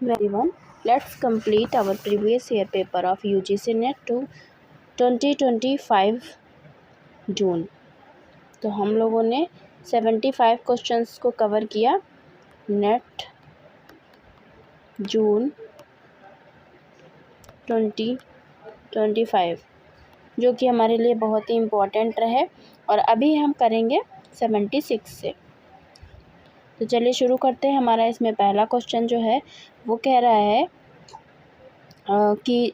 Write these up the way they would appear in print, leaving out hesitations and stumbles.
everyone, let's complete our previous year paper of UGC NET to 2025 जून। तो हम लोगों ने 75 क्वेश्चंस को कवर किया नेट जून 2025, जो कि हमारे लिए बहुत ही इम्पोर्टेंट रहे। और अभी हम करेंगे 76 से। तो चलिए शुरू करते हैं। हमारा इसमें पहला क्वेश्चन जो है वो कह रहा है कि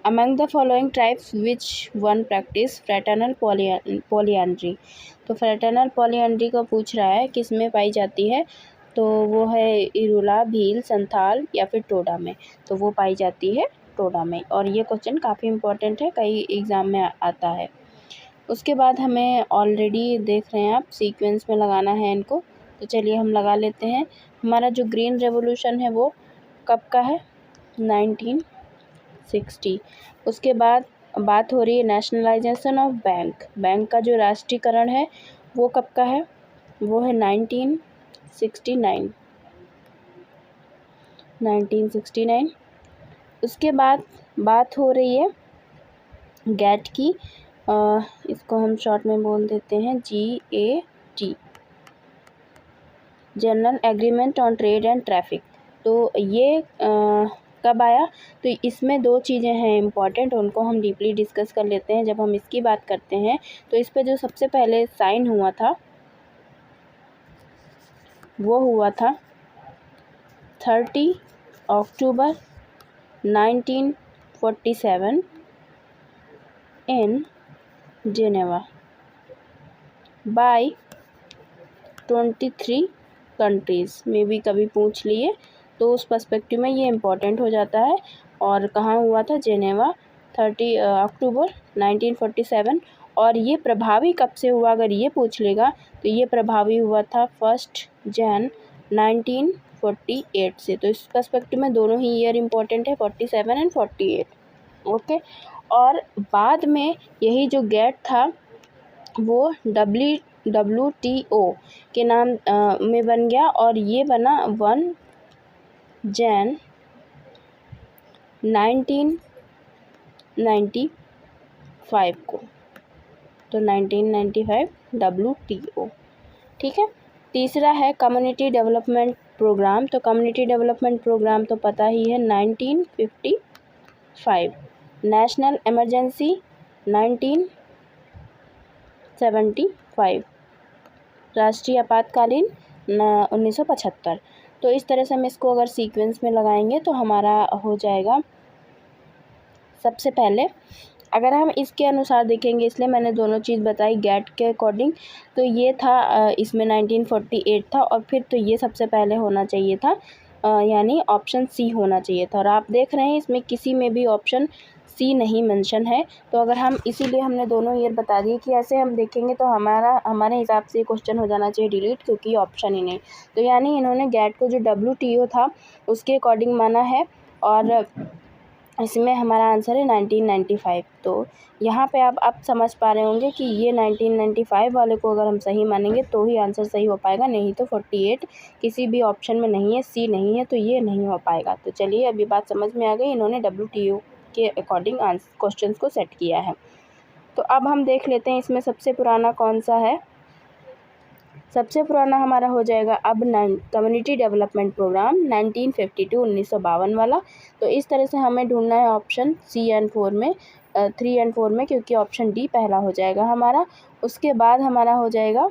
among the following tribes which one practice fraternal polyandry. तो फ्रैटर्नल पॉलीएंड्री को पूछ रहा है किस में पाई जाती है। तो वो है इरुला, भील, संथाल या फिर टोडा में। तो वो पाई जाती है टोडा में। और ये क्वेश्चन काफ़ी इम्पोर्टेंट है, कई एग्ज़ाम में आता है। उसके बाद हमें ऑलरेडी देख रहे हैं आप सीक्वेंस में लगाना है इनको। तो चलिए हम लगा लेते हैं। हमारा जो ग्रीन रेवोल्यूशन है वो कब का है? 1960। उसके बाद बात हो रही है नेशनलाइजेशन ऑफ बैंक का जो राष्ट्रीयकरण है वो कब का है? वो है 1969। उसके बाद बात हो रही है गैट की। इसको हम शॉर्ट में बोल देते हैं GAT, general agreement on trade and traffic. तो ये कब आया? तो इसमें दो चीज़ें हैं इम्पॉर्टेंट, उनको हम डीपली डिस्कस कर लेते हैं। जब हम इसकी बात करते हैं तो इस पर जो सबसे पहले साइन हुआ था वो हुआ था 30 अक्टूबर 1947 इन जेनेवा बाय 23 कंट्रीज़ में। भी कभी पूछ लिए तो उस पर्सपेक्टिव में ये इम्पॉर्टेंट हो जाता है। और कहाँ हुआ था? जेनेवा, 30 अक्टूबर 1947। और ये प्रभावी कब से हुआ अगर ये पूछ लेगा तो ये प्रभावी हुआ था 1 जनवरी 1948 से। तो इस पर्सपेक्टिव में दोनों ही ईयर इम्पॉर्टेंट है, 47 एंड 48। ओके। और बाद में यही जो गैट था वो WTO के नाम में बन गया और ये बना 1 जनवरी 1995 को। तो 1995 WTO, ठीक है। तीसरा है कम्युनिटी डेवलपमेंट प्रोग्राम। तो कम्युनिटी डेवलपमेंट प्रोग्राम तो पता ही है 1955। National emergency 1975। राष्ट्रीय आपातकालीन 1975। तो इस तरह से हम इसको अगर सीक्वेंस में लगाएंगे तो हमारा हो जाएगा। सबसे पहले अगर हम इसके अनुसार देखेंगे, इसलिए मैंने दोनों चीज़ बताई गैट के अकॉर्डिंग। तो ये था इसमें 1948 था और फिर तो ये सबसे पहले होना चाहिए था, यानी ऑप्शन सी होना चाहिए था। और आप देख रहे हैं इसमें किसी में भी ऑप्शन सी नहीं मेंशन है। तो अगर हम इसीलिए हमने दोनों ईयर बता दिए कि ऐसे हम देखेंगे तो हमारे हिसाब से क्वेश्चन हो जाना चाहिए डिलीट, क्योंकि ऑप्शन ही नहीं। तो यानी इन्होंने गैट को जो WTO था उसके अकॉर्डिंग माना है और इसमें हमारा आंसर है 1995। तो यहाँ पे आप अब समझ पा रहे होंगे कि ये 1995 वाले को अगर हम सही मानेंगे तो ही आंसर सही हो पाएगा, नहीं तो 48 किसी भी ऑप्शन में नहीं है, सी नहीं है, तो ये नहीं हो पाएगा। तो चलिए अभी बात समझ में आ गई, इन्होंने WTO के अकॉर्डिंग क्वेश्चंस को सेट किया है। तो अब हम देख लेते हैं इसमें सबसे पुराना कौन सा है। सबसे पुराना हमारा हो जाएगा अब कम्युनिटी डेवलपमेंट प्रोग्राम 1952 1952 वाला। तो इस तरह से हमें ढूंढना है ऑप्शन 3 एंड 4 में, क्योंकि ऑप्शन डी पहला हो जाएगा हमारा। उसके बाद हमारा हो जाएगा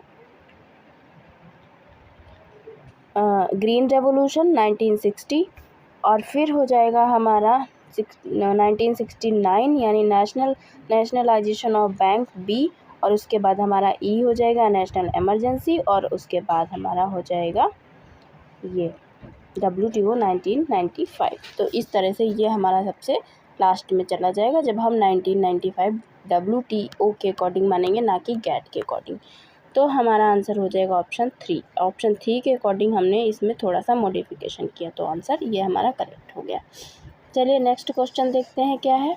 ग्रीन रेवोल्यूशन 1960 और फिर हो जाएगा हमारा 1969 यानी नेशनलाइजेशन ऑफ बैंक बी। और उसके बाद हमारा ई हो जाएगा नेशनल इमरजेंसी और उसके बाद हमारा हो जाएगा ये WTO 1995। तो इस तरह से ये हमारा सबसे लास्ट में चला जाएगा जब हम 1995 WTO के अकॉर्डिंग मानेंगे, ना कि गैट के अकॉर्डिंग। तो हमारा आंसर हो जाएगा ऑप्शन 3। ऑप्शन 3 के अकॉर्डिंग हमने इसमें थोड़ा सा मॉडिफिकेशन किया, तो आंसर ये हमारा करेक्ट हो गया। चलिए नेक्स्ट क्वेश्चन देखते हैं क्या है।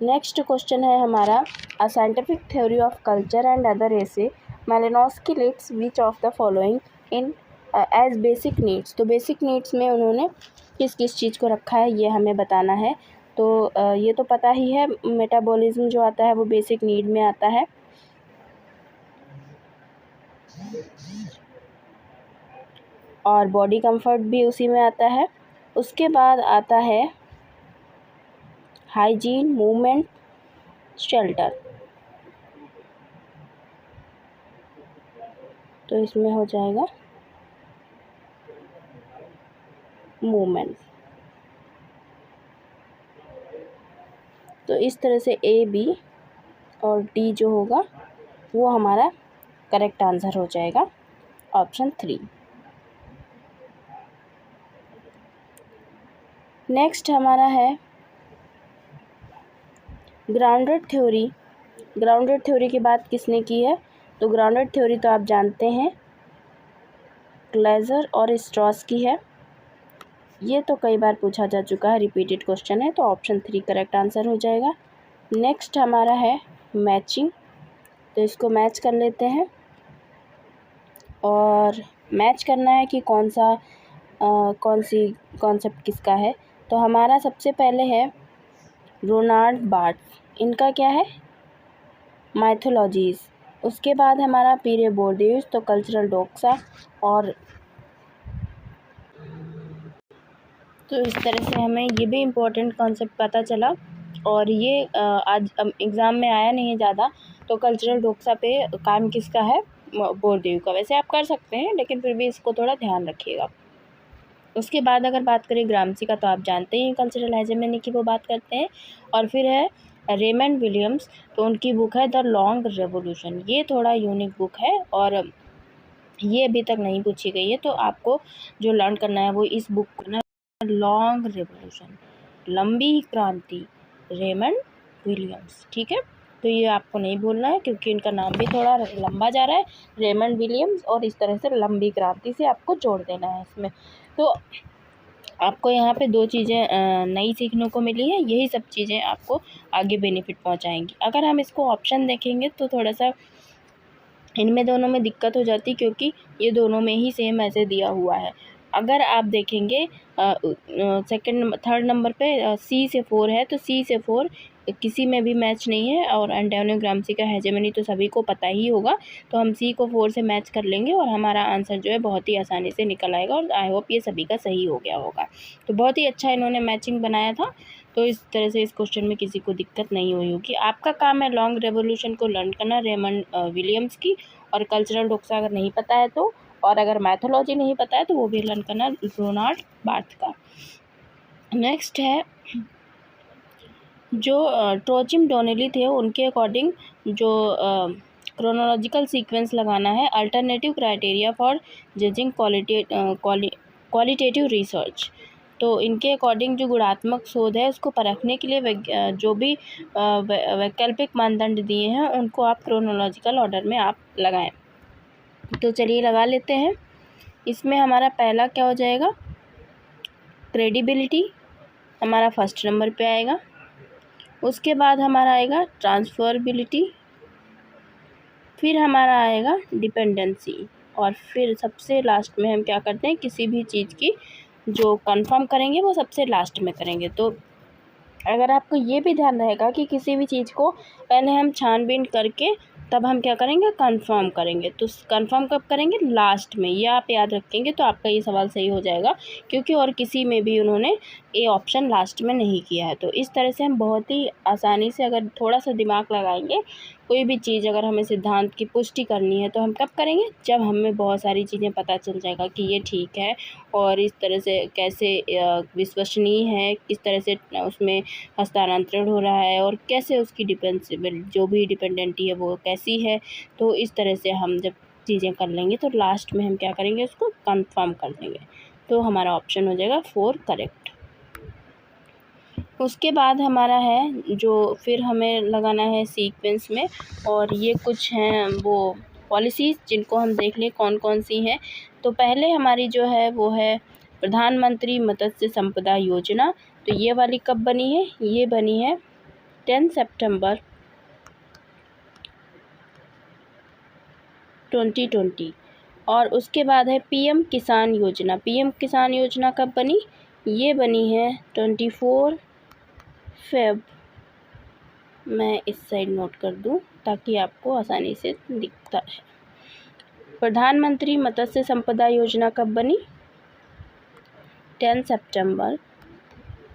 नेक्स्ट क्वेश्चन है हमारा a scientific theory of culture and other essay Malinowski lists which of the following in as basic needs. तो बेसिक नीड्स में उन्होंने किस किस चीज़ को रखा है ये हमें बताना है। तो ये तो पता ही है, मेटाबॉलिज्म जो आता है वो बेसिक नीड में आता है। और बॉडी कंफर्ट भी उसी में आता है। उसके बाद आता है हाइजीन, मूवमेंट, शेल्टर। तो इसमें हो जाएगा मूवमेंट। तो इस तरह से ए, बी और डी जो होगा वो हमारा करेक्ट आंसर हो जाएगा, ऑप्शन 3। नेक्स्ट हमारा है ग्राउंडेड थ्योरी। ग्राउंडेड थ्योरी की बात किसने की है? तो ग्राउंडेड थ्योरी तो आप जानते हैं ग्लेजर और स्ट्रॉस की है। ये तो कई बार पूछा जा चुका है, रिपीटेड क्वेश्चन है, तो ऑप्शन 3 करेक्ट आंसर हो जाएगा। नेक्स्ट हमारा है मैचिंग। तो इसको मैच कर लेते हैं, और मैच करना है कि कौन सी कॉन्सेप्ट किसका है। तो हमारा सबसे पहले है रोनाल्ड बार्थ। इनका क्या है? माइथोलॉजीज़। उसके बाद हमारा पीरे बोर्डियूस, तो कल्चरल डोक्सा। और तो इस तरह से हमें ये भी इम्पोर्टेंट कॉन्सेप्ट पता चला। और ये आज एग्ज़ाम में आया नहीं है ज़्यादा। तो कल्चरल डोक्सा पे काम किसका है? बोर्डियू का। वैसे आप कर सकते हैं, लेकिन फिर भी इसको थोड़ा ध्यान रखिएगा। उसके बाद अगर बात करें ग्रामसी का, तो आप जानते ही कल्चरल हेजेमनी की वो बात करते हैं। और फिर है रेमंड विलियम्स। तो उनकी बुक है द लॉन्ग रेवोल्यूशन। ये थोड़ा यूनिक बुक है और ये अभी तक नहीं पूछी गई है, तो आपको जो लर्न करना है वो इस बुक को ना, लॉन्ग रेवोल्यूशन, लंबी क्रांति, रेमंड विलियम्स। ठीक है, तो ये आपको नहीं भूलना है, क्योंकि इनका नाम भी थोड़ा लंबा जा रहा है, रेमंड विलियम्स, और इस तरह से लंबी क्रांति से आपको जोड़ देना है इसमें। तो आपको यहाँ पे 2 चीज़ें नई सीखने को मिली है। यही सब चीज़ें आपको आगे बेनिफिट पहुँचाएंगी। अगर हम इसको ऑप्शन देखेंगे तो थोड़ा सा इनमें दोनों में दिक्कत हो जाती, क्योंकि ये दोनों में ही सेम ऐसे दिया हुआ है। अगर आप देखेंगे सेकंड थर्ड नंबर पे सी से 4 है, तो सी से 4 किसी में भी मैच नहीं है। और एंटोनियो ग्राम्सी का हेजेमनी तो सभी को पता ही होगा, तो हम सी को 4 से मैच कर लेंगे और हमारा आंसर जो है बहुत ही आसानी से निकल आएगा। और आई होप ये सभी का सही हो गया होगा। तो बहुत ही अच्छा इन्होंने मैचिंग बनाया था। तो इस तरह से इस क्वेश्चन में किसी को दिक्कत नहीं हुई होगी। आपका काम है लॉन्ग रेवोल्यूशन को लर्न करना, रेमंड विलियम्स की। और कल्चरल डोक्सा अगर नहीं पता है तो, और अगर मैथोलॉजी नहीं पता है तो वो भी लर्न करना, रोनाल्ड बार्थ का। नेक्स्ट है जो ट्रोचिम डोनेली थे, उनके अकॉर्डिंग जो क्रोनोलॉजिकल सीक्वेंस लगाना है, alternative criteria for judging qualitative research. तो इनके अकॉर्डिंग जो गुणात्मक शोध है उसको परखने के लिए जो भी वैकल्पिक मानदंड दिए हैं उनको आप क्रोनोलॉजिकल ऑर्डर में आप लगाएं। तो चलिए लगा लेते हैं। इसमें हमारा पहला क्या हो जाएगा? क्रेडिबिलिटी हमारा फर्स्ट नंबर पे आएगा। उसके बाद हमारा आएगा ट्रांसफरेबिलिटी, फिर हमारा आएगा डिपेंडेंसी, और फिर सबसे लास्ट में हम क्या करते हैं, किसी भी चीज़ की जो कंफर्म करेंगे वो सबसे लास्ट में करेंगे। तो अगर आपको ये भी ध्यान रहेगा कि किसी भी चीज़ को पहले हम छानबीन करके तब हम क्या करेंगे, कंफर्म करेंगे। तो कंफर्म कब करेंगे? लास्ट में। ये आप याद रखेंगे तो आपका ये सवाल सही हो जाएगा, क्योंकि और किसी में भी उन्होंने ए ऑप्शन लास्ट में नहीं किया है। तो इस तरह से हम बहुत ही आसानी से, अगर थोड़ा सा दिमाग लगाएंगे, कोई भी चीज़ अगर हमें सिद्धांत की पुष्टि करनी है तो हम कब करेंगे? जब हमें बहुत सारी चीज़ें पता चल जाएगा कि ये ठीक है, और इस तरह से कैसे विश्वसनीय है, किस तरह से उसमें हस्तांतरण हो रहा है, और कैसे उसकी डिपेंसिबल जो भी डिपेंडेंटी है वो कैसी है। तो इस तरह से हम जब चीज़ें कर लेंगे तो लास्ट में हम क्या करेंगे, उसको कंफर्म कर देंगे। तो हमारा ऑप्शन हो जाएगा 4 करेक्ट। उसके बाद हमारा है जो फिर हमें लगाना है सीक्वेंस में, और ये कुछ हैं वो पॉलिसीज़ जिनको हम देख लें कौन कौन सी हैं। तो पहले हमारी जो है वो है प्रधानमंत्री मत्स्य संपदा योजना। तो ये वाली कब बनी है? ये बनी है 10 सितंबर 2020। और उसके बाद है पीएम किसान योजना। पीएम किसान योजना कब बनी? ये बनी है 24 फेब। मैं इस साइड नोट कर दूं ताकि आपको आसानी से दिखता है। प्रधानमंत्री मत्स्य संपदा योजना कब बनी? 10 सितंबर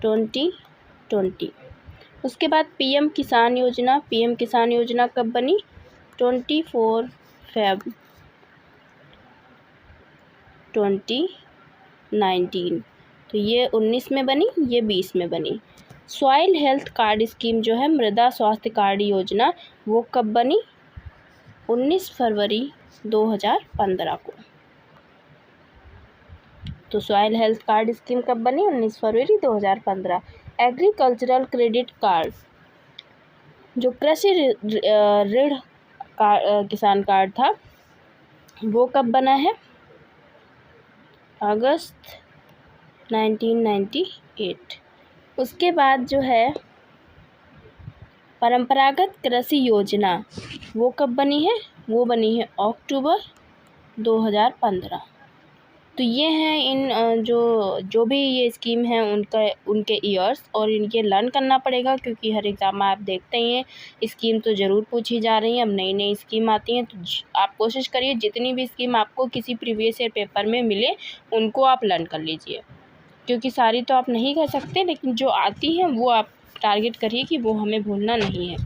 2020। उसके बाद पीएम किसान योजना कब बनी? 24 फेब 2019। तो ये 19 में बनी, ये 20 में बनी। सॉइल हेल्थ कार्ड स्कीम जो है, मृदा स्वास्थ्य कार्ड योजना, वो कब बनी? 19 फरवरी 2015 को। तो सॉइल हेल्थ कार्ड स्कीम कब बनी? 19 फरवरी 2015। एग्रीकल्चरल क्रेडिट कार्ड, जो कृषि ऋण किसान कार्ड था, वो कब बना है? अगस्त 1998। उसके बाद जो है परंपरागत कृषि योजना, वो कब बनी है? वो बनी है अक्टूबर 2015। तो ये हैं इन जो भी ये स्कीम है उनके ईयर्स, और इनके लर्न करना पड़ेगा क्योंकि हर एग्ज़ाम में आप देखते ही हैं स्कीम तो ज़रूर पूछी जा रही हैं। अब नई नई स्कीम आती हैं, तो आप कोशिश करिए जितनी भी स्कीम आपको किसी प्रीवियस ईयर पेपर में मिले उनको आप लर्न कर लीजिए, क्योंकि सारी तो आप नहीं कर सकते, लेकिन जो आती हैं वो आप टारगेट करिए कि वो हमें भूलना नहीं है।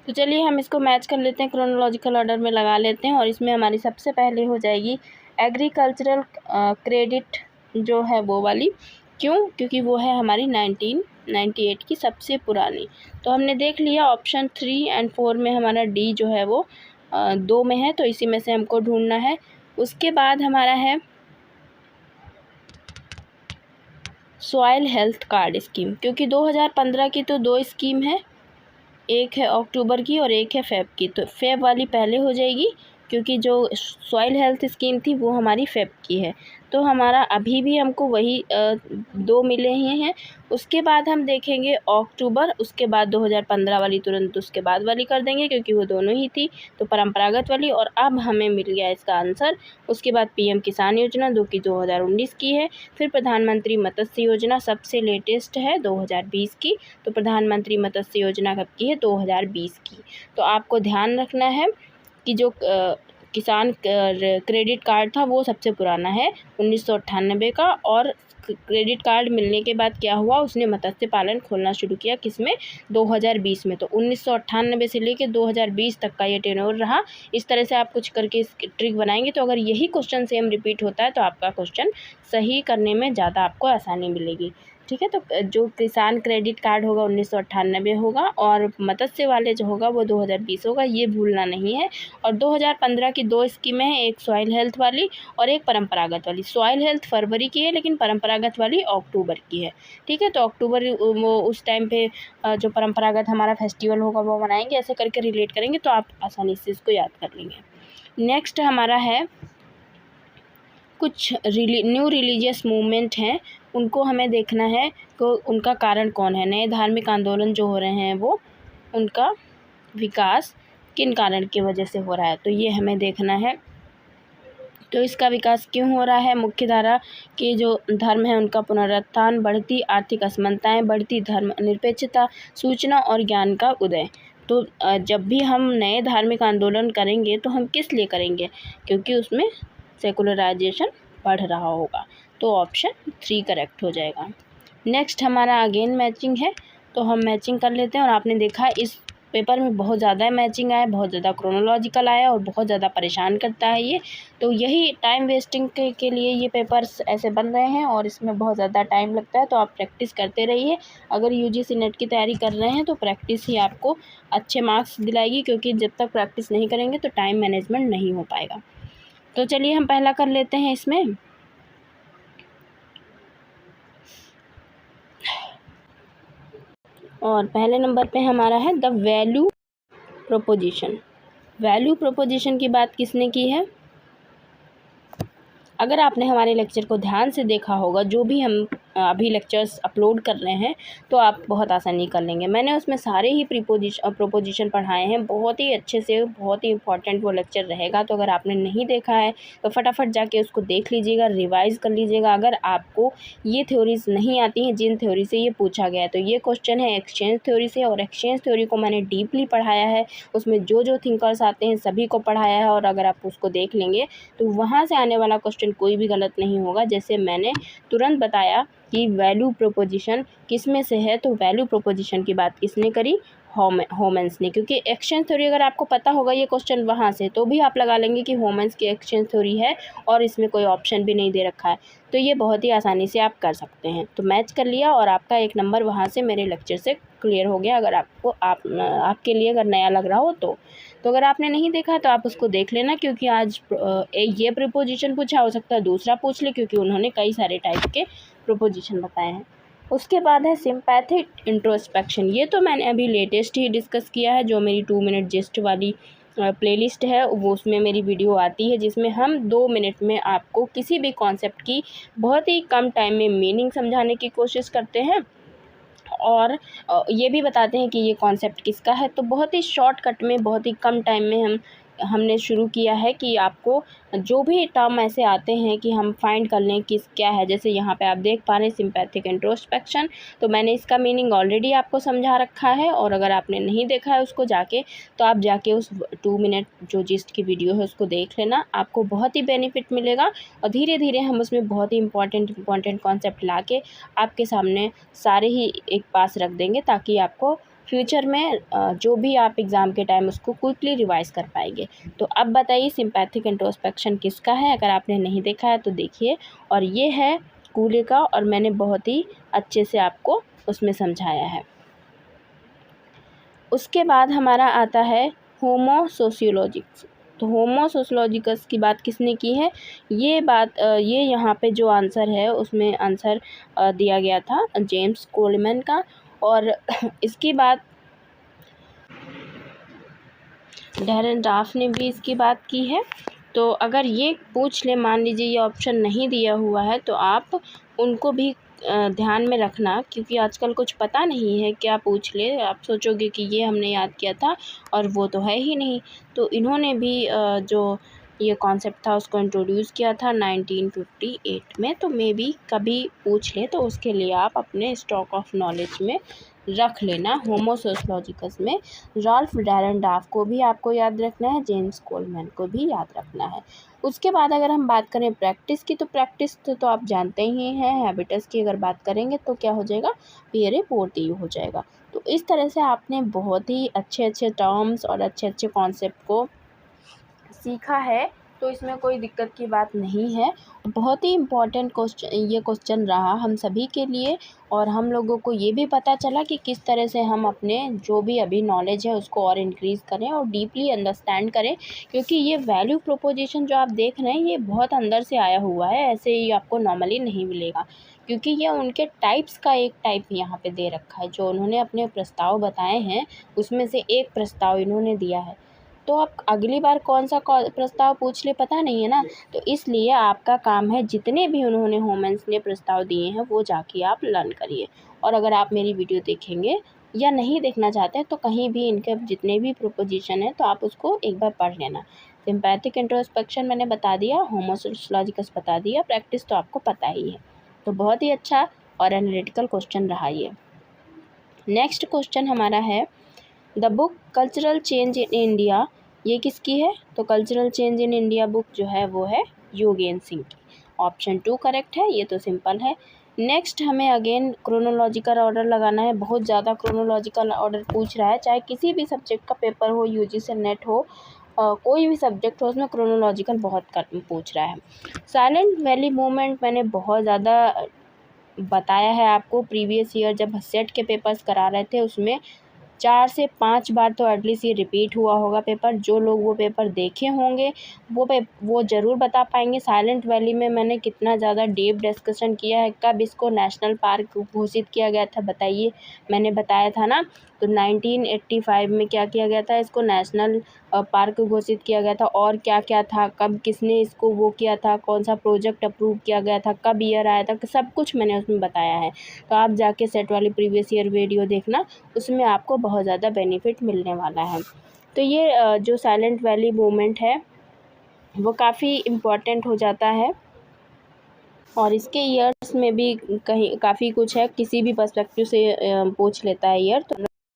तो चलिए हम इसको मैच कर लेते हैं, क्रोनोलॉजिकल ऑर्डर में लगा लेते हैं। और इसमें हमारी सबसे पहले हो जाएगी एग्रीकल्चरल क्रेडिट जो है वो वाली। क्यों? क्योंकि वो है हमारी 1998 की सबसे पुरानी। तो हमने देख लिया ऑप्शन 3 और 4 में हमारा डी जो है वो 2 में है, तो इसी में से हमको ढूंढना है। उसके बाद हमारा है सॉइल हेल्थ कार्ड स्कीम, क्योंकि 2015 की तो 2 स्कीम है, एक है अक्टूबर की और एक है फेब की। तो फेब वाली पहले हो जाएगी क्योंकि जो सॉइल हेल्थ स्कीम थी वो हमारी फेब की है। तो हमारा अभी भी हमको वही 2 मिले ही हैं। उसके बाद हम देखेंगे अक्टूबर, उसके बाद 2015 वाली तुरंत उसके बाद वाली कर देंगे क्योंकि वो दोनों ही थी, तो परंपरागत वाली। और अब हमें मिल गया इसका आंसर। उसके बाद पीएम किसान योजना जो कि 2019 की है। फिर प्रधानमंत्री मत्स्य योजना सबसे लेटेस्ट है 2020 की। तो प्रधानमंत्री मत्स्य योजना कब की है? 2020 की। तो आपको ध्यान रखना है कि जो किसान क्रेडिट कार्ड था वो सबसे पुराना है 1998 का। और क्रेडिट कार्ड मिलने के बाद क्या हुआ? उसने मत्स्य पालन खोलना शुरू किया, किसमें? 2020 में। तो 1998 से लेकर 2020 तक का ये टेन्योर रहा। इस तरह से आप कुछ करके ट्रिक बनाएंगे तो अगर यही क्वेश्चन सेम रिपीट होता है तो आपका क्वेश्चन सही करने में ज़्यादा आपको आसानी मिलेगी। ठीक है, तो जो किसान क्रेडिट कार्ड होगा 1998 होगा, और मत्स्य वाले जो होगा वो 2020 होगा, ये भूलना नहीं है। और 2015 की 2 स्कीमें हैं, एक सॉइल हेल्थ वाली और एक परंपरागत वाली। सॉइल हेल्थ फरवरी की है लेकिन परंपरागत वाली अक्टूबर की है। ठीक है, तो अक्टूबर वो उस टाइम पे जो परंपरागत हमारा फेस्टिवल होगा वो मनाएंगे, ऐसे करके रिलेट करेंगे तो आप आसानी से इसको याद कर लेंगे। नेक्स्ट हमारा है कुछ न्यू रिलीजियस मूवमेंट हैं, उनको हमें देखना है कि उनका कारण कौन है। नए धार्मिक आंदोलन जो हो रहे हैं वो उनका विकास किन कारण की वजह से हो रहा है, तो ये हमें देखना है। तो इसका विकास क्यों हो रहा है? मुख्य धारा के जो धर्म है उनका पुनरुत्थान, बढ़ती आर्थिक असमानताएं, बढ़ती धर्मनिरपेक्षता, सूचना और ज्ञान का उदय। तो जब भी हम नए धार्मिक आंदोलन करेंगे तो हम किस लिए करेंगे? क्योंकि उसमें सेकुलराइजेशन बढ़ रहा होगा। तो ऑप्शन 3 करेक्ट हो जाएगा। नेक्स्ट हमारा अगेन मैचिंग है, तो हम मैचिंग कर लेते हैं। और आपने देखा इस पेपर में बहुत ज़्यादा मैचिंग आया, बहुत ज़्यादा क्रोनोलॉजिकल आया और बहुत ज़्यादा परेशान करता है ये। तो यही टाइम वेस्टिंग के लिए ये पेपर्स ऐसे बन रहे हैं और इसमें बहुत ज़्यादा टाइम लगता है। तो आप प्रैक्टिस करते रहिए। अगर यूजीसी नेट की तैयारी कर रहे हैं तो प्रैक्टिस ही आपको अच्छे मार्क्स दिलाएगी, क्योंकि जब तक प्रैक्टिस नहीं करेंगे तो टाइम मैनेजमेंट नहीं हो पाएगा। तो चलिए हम पहला कर लेते हैं इसमें। और पहले नंबर पे हमारा है the value proposition. Value proposition की बात किसने की है? अगर आपने हमारे लेक्चर को ध्यान से देखा होगा, जो भी हम अभी लेक्चर्स अपलोड कर रहे हैं, तो आप बहुत आसानी कर लेंगे। मैंने उसमें सारे ही प्रीपोजिशन पढ़ाए हैं बहुत ही अच्छे से, बहुत ही इंपॉर्टेंट वो लेक्चर रहेगा। तो अगर आपने नहीं देखा है तो फटाफट जाके उसको देख लीजिएगा, रिवाइज़ कर लीजिएगा। अगर आपको ये थ्योरीज़ नहीं आती हैं जिन थ्योरी से ये पूछा गया है, तो ये क्वेश्चन है एक्सचेंज थ्योरी से, और एक्सचेंज थ्योरी को मैंने डीपली पढ़ाया है। उसमें जो जो थिंकर्स आते हैं सभी को पढ़ाया है, और अगर आप उसको देख लेंगे तो वहाँ से आने वाला क्वेश्चन कोई भी गलत नहीं होगा। जैसे मैंने तुरंत बताया कि वैल्यू प्रोपोजिशन किस में से है, तो वैल्यू प्रोपोजिशन की बात किसने करी, होमेंस ने। क्योंकि एक्सचेंज थ्योरी अगर आपको पता होगा ये क्वेश्चन वहाँ से, तो भी आप लगा लेंगे कि होमेंस की एक्सचेंज थ्योरी है और इसमें कोई ऑप्शन भी नहीं दे रखा है। तो ये बहुत ही आसानी से आप कर सकते हैं। तो मैच कर लिया और आपका 1 नंबर वहाँ से मेरे लेक्चर से क्लियर हो गया। अगर आपके लिए अगर नया लग रहा हो तो अगर आपने नहीं देखा तो आप उसको देख लेना, क्योंकि आज ये प्रीपोजिशन पूछा, हो सकता है दूसरा पूछ ले, क्योंकि उन्होंने कई सारे टाइप के प्रीपोजिशन बताए हैं। उसके बाद है सिंपैथिक इंट्रोस्पेक्शन। ये तो मैंने अभी लेटेस्ट ही डिस्कस किया है, जो मेरी 2 मिनट जिस्ट वाली प्लेलिस्ट है वो, उसमें मेरी वीडियो आती है जिसमें हम 2 मिनट में आपको किसी भी कॉन्सेप्ट की बहुत ही कम टाइम में मीनिंग समझाने की कोशिश करते हैं, और ये भी बताते हैं कि ये कॉन्सेप्ट किसका है। तो बहुत ही शॉर्टकट में, बहुत ही कम टाइम में हमने शुरू किया है कि आपको जो भी टर्म ऐसे आते हैं कि हम फाइंड कर लें क्या है। जैसे यहाँ पे आप देख पा रहे हैं सिंपैथिक इंट्रोस्पेक्शन, तो मैंने इसका मीनिंग ऑलरेडी आपको समझा रखा है, और अगर आपने नहीं देखा है उसको जाके, तो आप जाके उस 2 मिनट जो जिस्ट की वीडियो है उसको देख लेना, आपको बहुत ही बेनिफिट मिलेगा। और धीरे धीरे हम उसमें बहुत ही इंपॉर्टेंट कॉन्सेप्ट ला के आपके सामने सारे ही एक पास रख देंगे, ताकि आपको फ्यूचर में जो भी आप एग्ज़ाम के टाइम उसको क्विकली रिवाइज़ कर पाएंगे। तो अब बताइए सिंपैथिक इंट्रोस्पेक्शन किसका है, अगर आपने नहीं देखा है तो देखिए। और ये है कूले का, और मैंने बहुत ही अच्छे से आपको उसमें समझाया है। उसके बाद हमारा आता है होमो सोशियोलॉजिक्स। तो होमो सोशियोलॉजिकस की बात किसने की है, ये यहाँ पे जो आंसर है उसमें आंसर दिया गया था जेम्स कोलमैन का, और इसकी बात डैरेन डाफ ने भी इसकी बात की है। तो अगर ये पूछ ले, मान लीजिए ये ऑप्शन नहीं दिया हुआ है, तो आप उनको भी ध्यान में रखना, क्योंकि आजकल कुछ पता नहीं है क्या पूछ ले। आप सोचोगे कि ये हमने याद किया था और वो तो है ही नहीं। तो इन्होंने भी जो ये कॉन्सेप्ट था उसको इंट्रोड्यूस किया था 1958 में। तो मे बी कभी पूछ ले, तो उसके लिए आप अपने स्टॉक ऑफ नॉलेज में रख लेना। होमो सोशियोलॉजिकस में रॉल्फ डैरेन डाफ को भी आपको याद रखना है, जेम्स कोलमैन को भी याद रखना है। उसके बाद अगर हम बात करें प्रैक्टिस की, तो प्रैक्टिस तो आप जानते ही हैं। हैबिटस की अगर बात करेंगे तो क्या हो जाएगा, पेरे पोर्टी हो जाएगा। तो इस तरह से आपने बहुत ही अच्छे अच्छे टर्म्स और अच्छे अच्छे कॉन्सेप्ट को सीखा है, तो इसमें कोई दिक्कत की बात नहीं है। बहुत ही इम्पॉर्टेंट ये क्वेश्चन रहा हम सभी के लिए, और हम लोगों को ये भी पता चला कि किस तरह से हम अपने जो भी अभी नॉलेज है उसको और इंक्रीज़ करें और डीपली अंडरस्टैंड करें। क्योंकि ये वैल्यू प्रोपोजिशन जो आप देख रहे हैं ये बहुत अंदर से आया हुआ है, ऐसे ही आपको नॉर्मली नहीं मिलेगा, क्योंकि ये उनके टाइप्स का एक टाइप यहाँ पे दे रखा है। जो उन्होंने अपने प्रस्ताव बताए हैं उसमें से एक प्रस्ताव इन्होंने दिया है। तो आप अगली बार कौन सा प्रस्ताव पूछ ले पता नहीं है ना, तो इसलिए आपका काम है जितने भी उन्होंने होमेंस ने प्रस्ताव दिए हैं वो जाके आप लर्न करिए। और अगर आप मेरी वीडियो देखेंगे या नहीं देखना चाहते हैं तो कहीं भी इनके जितने भी प्रोपोजिशन है तो आप उसको एक बार पढ़ लेना। सिंपैथिक इंट्रोस्पेक्शन मैंने बता दिया, होमो सोशियोलॉजिकस बता दिया, प्रैक्टिस तो आपको पता ही है। तो बहुत ही अच्छा और एनालिटिकल क्वेश्चन रहा ये। नेक्स्ट क्वेश्चन हमारा है the book cultural change in India, ये किसकी है, तो cultural change in India book जो है वो है योगेन सिंह की। ऑप्शन 2 करेक्ट है, ये तो सिंपल है। नेक्स्ट हमें अगेन क्रोनोलॉजिकल ऑर्डर लगाना है। बहुत ज़्यादा क्रोनोलॉजिकल ऑर्डर पूछ रहा है, चाहे किसी भी सब्जेक्ट का पेपर हो, यूजी से नेट हो, कोई भी सब्जेक्ट हो, उसमें क्रोनोलॉजिकल बहुत पूछ रहा है। साइलेंट वैली मूवमेंट मैंने बहुत ज़्यादा बताया है आपको प्रीवियस ईयर जब सेट के पेपर्स करा रहे थे, उसमें 4 से 5 बार तो एटलीस्ट ये रिपीट हुआ होगा पेपर। जो लोग वो पेपर देखे होंगे वो ज़रूर बता पाएंगे साइलेंट वैली में मैंने कितना ज़्यादा डीप डिस्कशन किया है। कब इसको नेशनल पार्क घोषित किया गया था बताइए, मैंने बताया था ना। तो 1985 में क्या किया गया था, इसको नेशनल पार्क घोषित किया गया था। और क्या क्या था, कब किसने इसको वो किया था, कौन सा प्रोजेक्ट अप्रूव किया गया था, कब ईयर आया था, सब कुछ मैंने उसमें बताया है। तो आप जाके सेट वाली प्रीवियस ईयर वीडियो देखना, उसमें आपको बहुत ज़्यादा बेनिफिट मिलने वाला है। तो ये जो साइलेंट वैली मूवमेंट है वो काफ़ी इम्पोर्टेंट हो जाता है और इसके ईयर्स में भी कहीं काफ़ी कुछ है, किसी भी पर्सपेक्टिव से पूछ लेता है ईयर। तो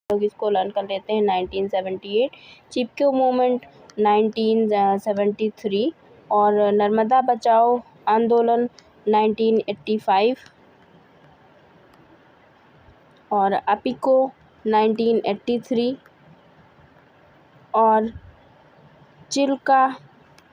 लोग इसको लर्न कर लेते हैं। 1978 चिपको मूवमेंट 1973 और नर्मदा बचाओ आंदोलन 1985 और अपिको 1983 और चिल्का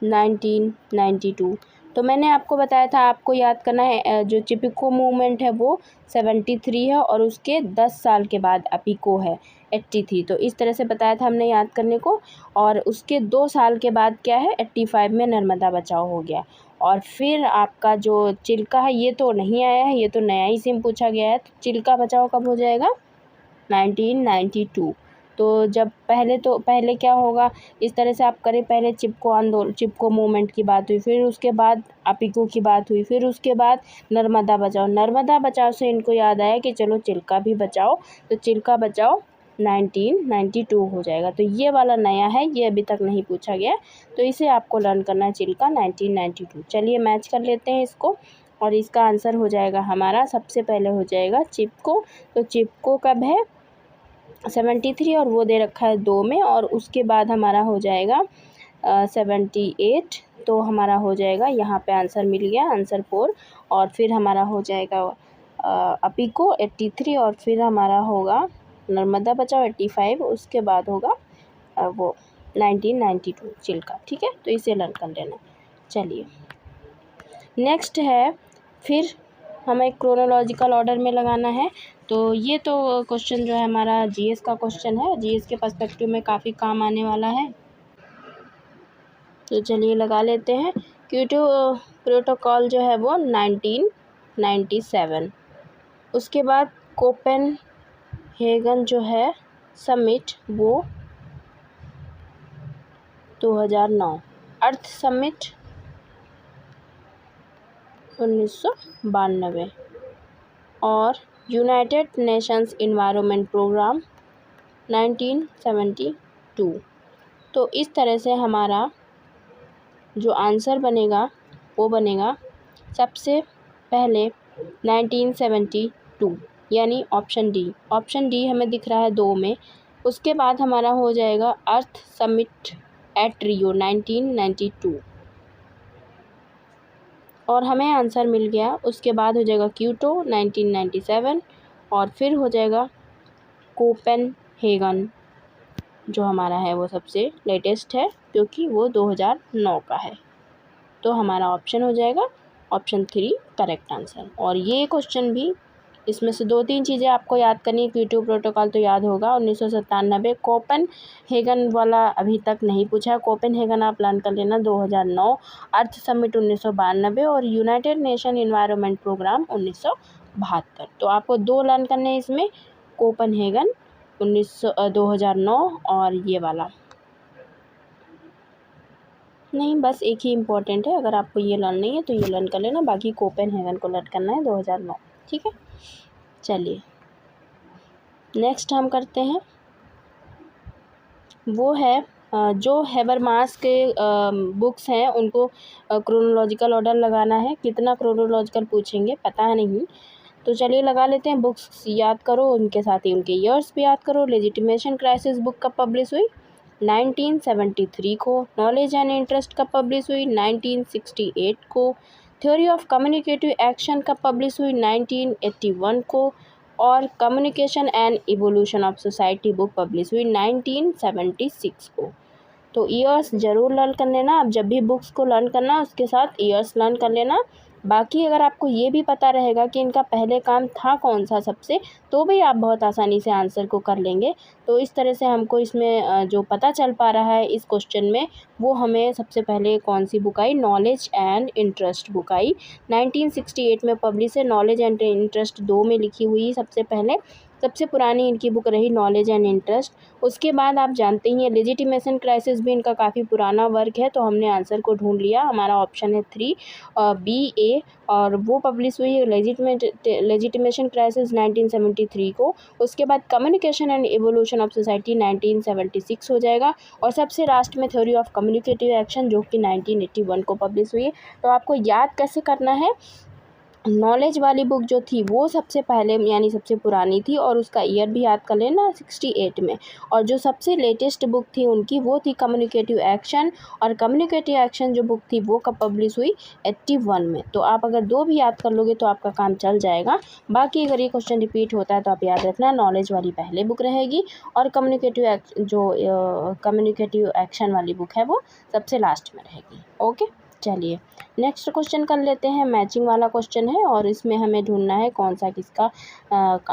1992। तो मैंने आपको बताया था आपको याद करना है, जो चिपको मूवमेंट है वो 73 है और उसके 10 साल के बाद अपिको है 83। तो इस तरह से बताया था हमने याद करने को। और उसके 2 साल के बाद क्या है, 85 में नर्मदा बचाओ हो गया। और फिर आपका जो चिल्का है ये तो नहीं आया है, ये तो नया ही सेम पूछा गया है। तो चिल्का बचाओ कब हो जाएगा, 1992। तो जब पहले क्या होगा, इस तरह से आप करें, पहले चिपको मूवमेंट की बात हुई, फिर उसके बाद अपिको की बात हुई, फिर उसके बाद नर्मदा बचाओ से इनको याद आया कि चलो चिल्का भी बचाओ, तो चिल्का बचाओ 1992 हो जाएगा। तो ये वाला नया है, ये अभी तक नहीं पूछा गया, तो इसे आपको लर्न करना है, चिल्का 1992। चलिए मैच कर लेते हैं इसको और इसका आंसर हो जाएगा हमारा, सबसे पहले हो जाएगा चिपको। तो चिपको कब है, 73 और वो दे रखा है 2 में, और उसके बाद हमारा हो जाएगा 78। तो हमारा हो जाएगा, यहाँ पे आंसर मिल गया, आंसर 4। और फिर हमारा हो जाएगा अपिको 83 और फिर हमारा होगा नर्मदा बचाओ 85, उसके बाद होगा वो 1992 चिल्का। ठीक है, तो इसे लर्न कर लेना। चलिए नेक्स्ट है, फिर हमें क्रोनोलॉजिकल ऑर्डर में लगाना है। तो ये तो क्वेश्चन जो है हमारा जीएस का क्वेश्चन है, जीएस के पर्सपेक्टिव में काफ़ी काम आने वाला है। तो चलिए लगा लेते हैं। क्योटो प्रोटोकॉल जो है वो 1997, उसके बाद कोपेनहेगन जो है समिट वो 2009, अर्थ समिट 1992 और यूनाइटेड नेशंस इन्वायरमेंट प्रोग्राम 1972। तो इस तरह से हमारा जो आंसर बनेगा वो बनेगा सबसे पहले 1972 यानी ऑप्शन डी। ऑप्शन डी हमें दिख रहा है 2 में। उसके बाद हमारा हो जाएगा अर्थ समिट एट रियो 1992 और हमें आंसर मिल गया। उसके बाद हो जाएगा क्योटो 1997 और फिर हो जाएगा कोपेनहेगन जो हमारा है वो सबसे लेटेस्ट है क्योंकि वो 2009 का है। तो हमारा ऑप्शन हो जाएगा ऑप्शन 3 करेक्ट आंसर। और ये क्वेश्चन भी, इसमें से 2-3 चीज़ें आपको याद करनी है। क्योटो प्रोटोकॉल तो याद होगा 1997, कोपेनहेगन वाला अभी तक नहीं पूछा। कोपेनहेगन आप लर्न कर लेना 2009, अर्थ समिट 1992 और यूनाइटेड नेशन इन्वायरमेंट प्रोग्राम 1972। तो आपको 2 लर्न करने हैं इसमें, कोपेनहेगन 2009 और ये वाला नहीं, बस एक ही इम्पोर्टेंट है। अगर आपको ये लर्न नहीं है तो ये लर्न कर लेना, बाकी कोपेनहेगन को लर्न करना है 2009। ठीक है, चलिए नेक्स्ट हम करते हैं, वो है जो हेबरमास के बुक्स हैं उनको क्रोनोलॉजिकल ऑर्डर लगाना है। कितना क्रोनोलॉजिकल पूछेंगे पता है नहीं, तो चलिए लगा लेते हैं। बुक्स याद करो, उनके साथ ही उनके ईयर्स भी याद करो। लेजिटिमेशन क्राइसिस बुक कब पब्लिश हुई, 1973 को। नॉलेज एंड इंटरेस्ट कब पब्लिश हुई, 1968 को। थ्योरी ऑफ कम्युनिकेटिव एक्शन कब पब्लिश हुई, 1981 को। और communication and evolution of society book publish हुई 1976 को। तो ईयर्स ज़रूर लर्न कर लेना। अब जब भी बुक्स को लर्न करना उसके साथ ईयर्स लर्न कर लेना। बाकी अगर आपको ये भी पता रहेगा कि इनका पहले काम था कौन सा सबसे, तो भी आप बहुत आसानी से आंसर को कर लेंगे। तो इस तरह से हमको इसमें जो पता चल पा रहा है इस क्वेश्चन में, वो हमें सबसे पहले कौन सी बुक आई, नॉलेज एंड इंटरेस्ट बुक आई, 1968 में पब्लिश है। नॉलेज एंड इंटरेस्ट 2 में लिखी हुई सबसे पहले, सबसे पुरानी इनकी बुक रही नॉलेज एंड इंटरेस्ट। उसके बाद आप जानते ही हैं लेजिटिमेशन क्राइसिस भी इनका काफ़ी पुराना वर्क है, तो हमने आंसर को ढूंढ लिया। हमारा ऑप्शन है 3 बी ए, और वो पब्लिश हुई है लेजिटिमेशन क्राइसिस 1973 को। उसके बाद communication and evolution of society 1976 हो जाएगा, और सबसे लास्ट में थ्योरी ऑफ कम्युनिकेटिव एक्शन जो कि 1981 को पब्लिश हुई है। तो आपको याद कैसे करना है, नॉलेज वाली बुक जो थी वो सबसे पहले यानी सबसे पुरानी थी, और उसका ईयर भी याद कर लेना 68 में, और जो सबसे लेटेस्ट बुक थी उनकी वो थी कम्युनिकेटिव एक्शन, और कम्युनिकेटिव एक्शन जो बुक थी वो कब पब्लिश हुई, 81 में। तो आप अगर 2 भी याद कर लोगे तो आपका काम चल जाएगा। बाकी अगर ये क्वेश्चन रिपीट होता है तो आप याद रखना नॉलेज वाली पहले बुक रहेगी, और कम्युनिकेटिव एक्शन वाली बुक है वो सबसे लास्ट में रहेगी। ओके, चलिए नेक्स्ट क्वेश्चन कर लेते हैं। मैचिंग वाला क्वेश्चन है, और इसमें हमें ढूंढना है कौन सा किसका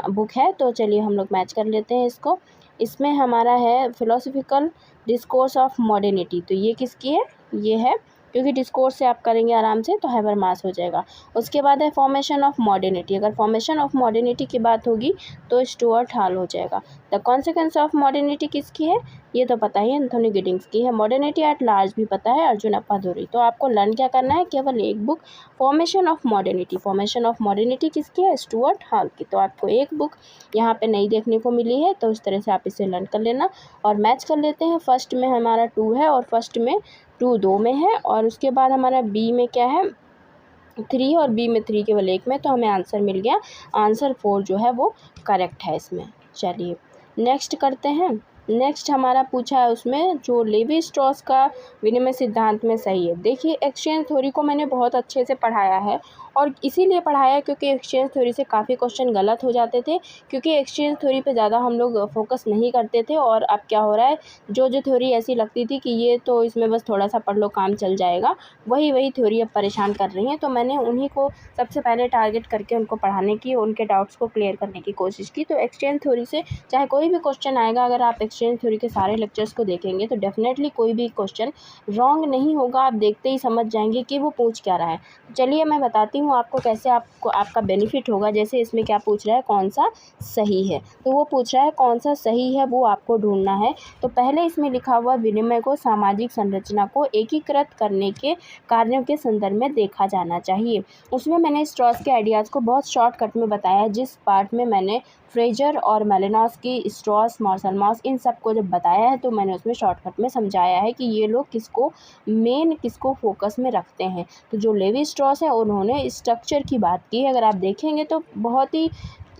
बुक है। तो चलिए हम लोग मैच कर लेते हैं इसको। इसमें हमारा है फिलोसफिकल डिस्कोर्स ऑफ मॉडर्निटी, तो ये किसकी है, ये है, क्योंकि डिस्कोर्स से आप करेंगे आराम से तो हैबरमास हो जाएगा। उसके बाद है फॉर्मेशन ऑफ मॉडर्निटी, अगर फॉर्मेशन ऑफ मॉडर्निटी की बात होगी तो स्टुअर्ट हॉल हो जाएगा। द कॉन्सिक्वेंस ऑफ मॉडर्निटी किसकी है, ये तो पता ही है, एंथोनी गिडिंग्स की है। मॉडर्निटी एट लार्ज भी पता है, अर्जुन अप्पादुरी। तो आपको लर्न क्या करना है, केवल एक book, formation of modernity. Formation of modernity किसकी है, स्टुअर्ट हॉल की। तो आपको एक बुक यहाँ पे नई देखने को मिली है, तो इस तरह से आप इसे लर्न कर लेना और मैच कर लेते हैं। फर्स्ट में हमारा 2 है, और फर्स्ट में 2 2 में है, और उसके बाद हमारा बी में क्या है, 3, और बी में 3 केवल 1 में, तो हमें आंसर मिल गया। आंसर 4 जो है वो करेक्ट है इसमें। चलिए नेक्स्ट करते हैं। नेक्स्ट हमारा पूछा है उसमें जो लेवी स्ट्रॉस का विनिमय सिद्धांत में सही है। देखिए एक्सचेंज थ्योरी को मैंने बहुत अच्छे से पढ़ाया है, और इसीलिए पढ़ाया क्योंकि एक्सचेंज थ्योरी से काफ़ी क्वेश्चन गलत हो जाते थे, क्योंकि एक्सचेंज थ्योरी पे ज़्यादा हम लोग फोकस नहीं करते थे। और अब क्या हो रहा है, जो थ्योरी ऐसी लगती थी कि ये तो इसमें बस थोड़ा सा पढ़ लो काम चल जाएगा, वही थ्योरी अब परेशान कर रही हैं। तो मैंने उन्हीं को सबसे पहले टारगेट करके उनको पढ़ाने की, उनके डाउट्स को क्लियर करने की कोशिश की। तो एक्सचेंज थ्योरी से चाहे कोई भी क्वेश्चन आएगा, अगर आप एक्सचेंज थ्योरी के सारे लेक्चर्स को देखेंगे तो डेफिनेटली कोई भी क्वेश्चन रॉन्ग नहीं होगा, आप देखते ही समझ जाएंगे कि वो पूछ क्या रहा है। चलिए मैं बताती हूँ आपको कैसे आपको आपका बेनिफिट होगा। जैसे इसमें क्या पूछ रहा है, कौन सा सही है, तो वो पूछ रहा है कौन सा सही है, वो आपको ढूंढना है। तो पहले इसमें लिखा हुआ विनिमय को सामाजिक संरचना को एकीकृत करने के कार्यों के संदर्भ में देखा जाना चाहिए। उसमें मैंने स्ट्रॉस के आइडियाज़ को बहुत शॉर्टकट में बताया, जिस पार्ट में मैंने फ्रेजर और मेलिनोव्स्की, स्ट्रॉस, मार्शल मॉस इन सब को जब बताया है तो मैंने उसमें शॉर्टकट में समझाया है कि ये लोग किसको फोकस में रखते हैं। तो जो लेवी स्ट्रॉस है उन्होंने स्ट्रक्चर की बात की है, अगर आप देखेंगे तो बहुत ही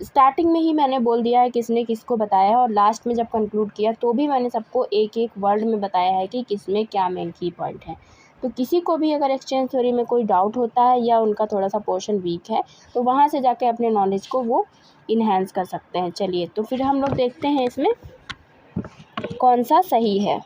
स्टार्टिंग में ही मैंने बोल दिया है किसने किसको बताया है, और लास्ट में जब कंक्लूड किया तो भी मैंने सबको एक एक वर्ड में बताया है कि किसमें क्या मेन की पॉइंट है। तो किसी को भी अगर एक्सचेंज थ्योरी में कोई डाउट होता है या उनका थोड़ा सा पोर्शन वीक है तो वहाँ से जाके अपने नॉलेज को वो इन्हेंस कर सकते हैं। चलिए तो फिर हम लोग देखते हैं इसमें कौन सा सही है।